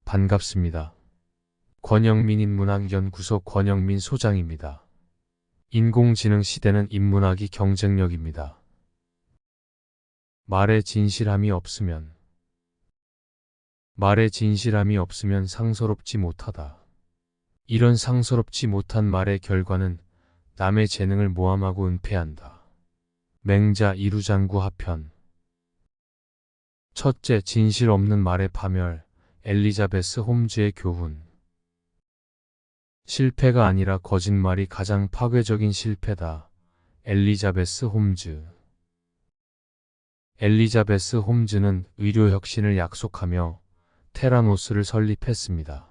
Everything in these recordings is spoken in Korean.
반갑습니다. 권영민 인문학연구소 권영민 소장입니다. 인공지능 시대는 인문학이 경쟁력입니다. 말에 진실함이 없으면 상서롭지 못하다. 이런 상서롭지 못한 말의 결과는 남의 재능을 모함하고 은폐한다. 맹자 이루장구 하편. 첫째, 진실 없는 말의 파멸. 엘리자베스 홈즈의 교훈. 실패가 아니라 거짓말이 가장 파괴적인 실패다. 엘리자베스 홈즈. 엘리자베스 홈즈는 의료 혁신을 약속하며 테라노스를 설립했습니다.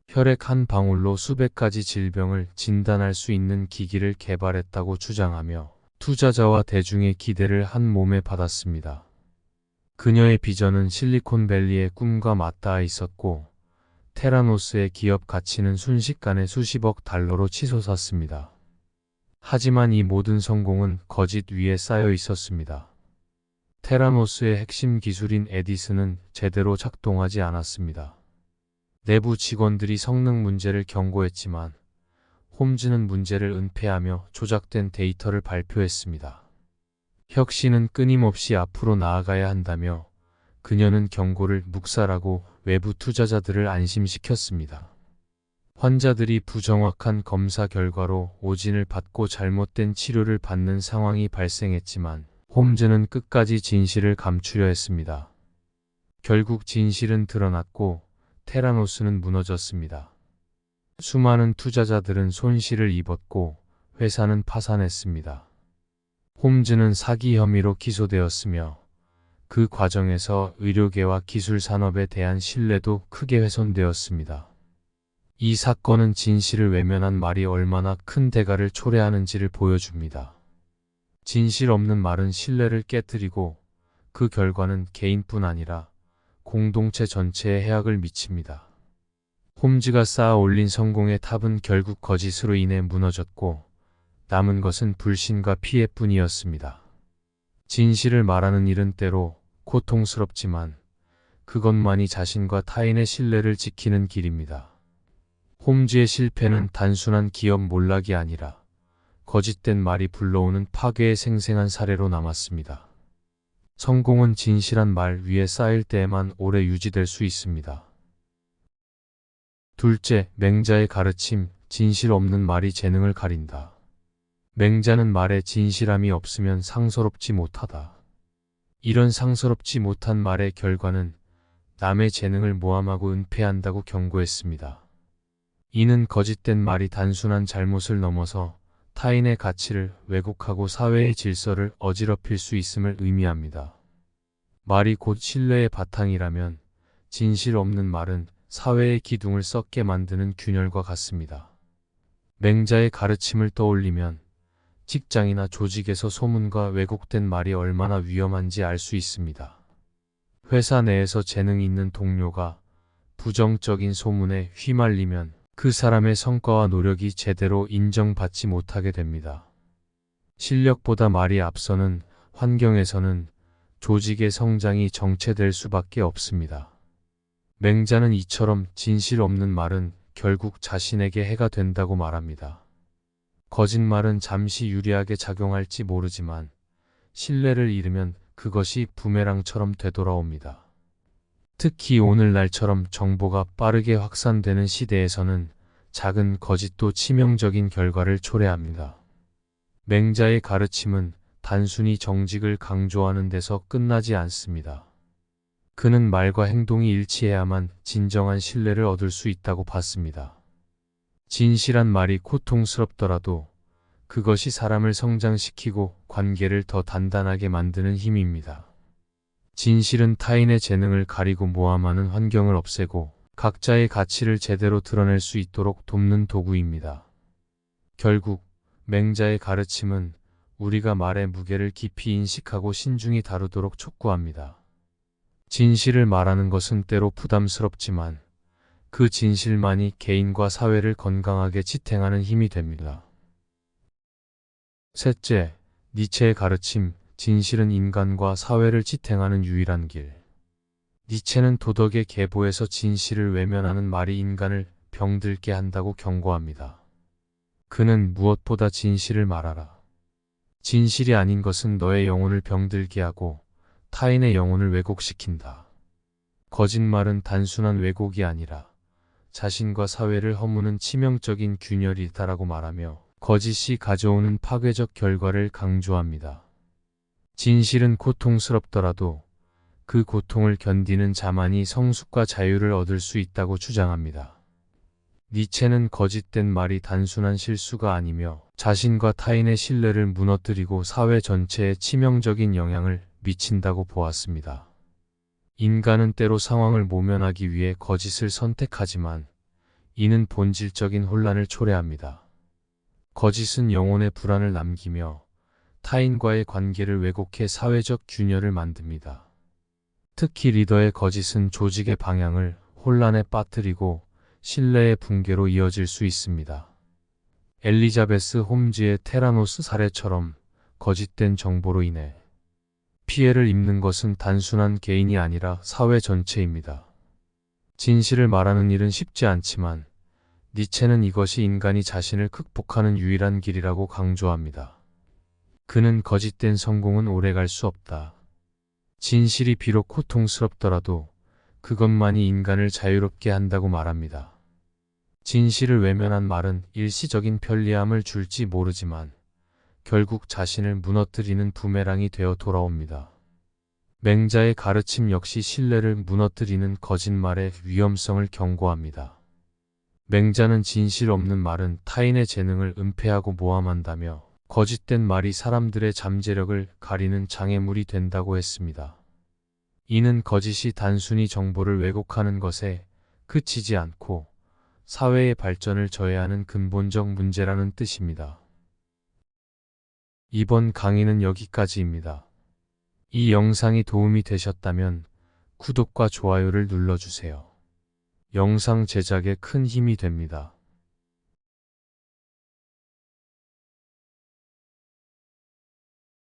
혈액 한 방울로 수백 가지 질병을 진단할 수 있는 기기를 개발했다고 주장하며 투자자와 대중의 기대를 한 몸에 받았습니다. 그녀의 비전은 실리콘밸리의 꿈과 맞닿아 있었고 테라노스의 기업 가치는 순식간에 수십억 달러로 치솟았습니다. 하지만 이 모든 성공은 거짓 위에 쌓여 있었습니다. 테라노스의 핵심 기술인 에디슨은 제대로 작동하지 않았습니다. 내부 직원들이 성능 문제를 경고했지만 홈즈는 문제를 은폐하며 조작된 데이터를 발표했습니다. 혁신은 끊임없이 앞으로 나아가야 한다며 그녀는 경고를 묵살하고 외부 투자자들을 안심시켰습니다. 환자들이 부정확한 검사 결과로 오진을 받고 잘못된 치료를 받는 상황이 발생했지만 홈즈는 끝까지 진실을 감추려 했습니다. 결국 진실은 드러났고 테라노스는 무너졌습니다. 수많은 투자자들은 손실을 입었고 회사는 파산했습니다. 홈즈는 사기 혐의로 기소되었으며 그 과정에서 의료계와 기술 산업에 대한 신뢰도 크게 훼손되었습니다. 이 사건은 진실을 외면한 말이 얼마나 큰 대가를 초래하는지를 보여줍니다. 진실 없는 말은 신뢰를 깨뜨리고 그 결과는 개인뿐 아니라 공동체 전체에 해악을 미칩니다. 홈즈가 쌓아 올린 성공의 탑은 결국 거짓으로 인해 무너졌고 남은 것은 불신과 피해뿐이었습니다. 진실을 말하는 일은 때로 고통스럽지만 그것만이 자신과 타인의 신뢰를 지키는 길입니다. 홈즈의 실패는 단순한 기업 몰락이 아니라 거짓된 말이 불러오는 파괴의 생생한 사례로 남았습니다. 성공은 진실한 말 위에 쌓일 때에만 오래 유지될 수 있습니다. 둘째, 맹자의 가르침. 진실 없는 말이 재능을 가린다. 맹자는 말에 진실함이 없으면 상서롭지 못하다. 이런 상서롭지 못한 말의 결과는 남의 재능을 모함하고 은폐한다고 경고했습니다. 이는 거짓된 말이 단순한 잘못을 넘어서 타인의 가치를 왜곡하고 사회의 질서를 어지럽힐 수 있음을 의미합니다. 말이 곧 신뢰의 바탕이라면 진실 없는 말은 사회의 기둥을 썩게 만드는 균열과 같습니다. 맹자의 가르침을 떠올리면 직장이나 조직에서 소문과 왜곡된 말이 얼마나 위험한지 알 수 있습니다. 회사 내에서 재능 있는 동료가 부정적인 소문에 휘말리면 그 사람의 성과와 노력이 제대로 인정받지 못하게 됩니다. 실력보다 말이 앞서는 환경에서는 조직의 성장이 정체될 수밖에 없습니다. 맹자는 이처럼 진실 없는 말은 결국 자신에게 해가 된다고 말합니다. 거짓말은 잠시 유리하게 작용할지 모르지만 신뢰를 잃으면 그것이 부메랑처럼 되돌아옵니다. 특히 오늘날처럼 정보가 빠르게 확산되는 시대에서는 작은 거짓도 치명적인 결과를 초래합니다. 맹자의 가르침은 단순히 정직을 강조하는 데서 끝나지 않습니다. 그는 말과 행동이 일치해야만 진정한 신뢰를 얻을 수 있다고 봤습니다. 진실한 말이 고통스럽더라도 그것이 사람을 성장시키고 관계를 더 단단하게 만드는 힘입니다. 진실은 타인의 재능을 가리고 모함하는 환경을 없애고 각자의 가치를 제대로 드러낼 수 있도록 돕는 도구입니다. 결국 맹자의 가르침은 우리가 말의 무게를 깊이 인식하고 신중히 다루도록 촉구합니다. 진실을 말하는 것은 때로 부담스럽지만 그 진실만이 개인과 사회를 건강하게 지탱하는 힘이 됩니다. 셋째, 니체의 가르침. 진실은 인간과 사회를 지탱하는 유일한 길. 니체는 도덕의 계보에서 진실을 외면하는 말이 인간을 병들게 한다고 경고합니다. 그는 무엇보다 진실을 말하라. 진실이 아닌 것은 너의 영혼을 병들게 하고 타인의 영혼을 왜곡시킨다. 거짓말은 단순한 왜곡이 아니라 자신과 사회를 허무는 치명적인 균열이다라고 말하며 거짓이 가져오는 파괴적 결과를 강조합니다. 진실은 고통스럽더라도 그 고통을 견디는 자만이 성숙과 자유를 얻을 수 있다고 주장합니다. 니체는 거짓된 말이 단순한 실수가 아니며 자신과 타인의 신뢰를 무너뜨리고 사회 전체에 치명적인 영향을 미친다고 보았습니다. 인간은 때로 상황을 모면하기 위해 거짓을 선택하지만 이는 본질적인 혼란을 초래합니다. 거짓은 영혼의 불안을 남기며 타인과의 관계를 왜곡해 사회적 균열을 만듭니다. 특히 리더의 거짓은 조직의 방향을 혼란에 빠뜨리고 신뢰의 붕괴로 이어질 수 있습니다. 엘리자베스 홈즈의 테라노스 사례처럼 거짓된 정보로 인해 피해를 입는 것은 단순한 개인이 아니라 사회 전체입니다. 진실을 말하는 일은 쉽지 않지만 니체는 이것이 인간이 자신을 극복하는 유일한 길이라고 강조합니다. 그는 거짓된 성공은 오래갈 수 없다. 진실이 비록 고통스럽더라도 그것만이 인간을 자유롭게 한다고 말합니다. 진실을 외면한 말은 일시적인 편리함을 줄지 모르지만 결국 자신을 무너뜨리는 부메랑이 되어 돌아옵니다. 맹자의 가르침 역시 신뢰를 무너뜨리는 거짓말의 위험성을 경고합니다. 맹자는 진실 없는 말은 타인의 재능을 은폐하고 모함한다며 거짓된 말이 사람들의 잠재력을 가리는 장애물이 된다고 했습니다. 이는 거짓이 단순히 정보를 왜곡하는 것에 그치지 않고 사회의 발전을 저해하는 근본적 문제라는 뜻입니다. 이번 강의는 여기까지입니다. 이 영상이 도움이 되셨다면 구독과 좋아요를 눌러주세요. 영상 제작에 큰 힘이 됩니다.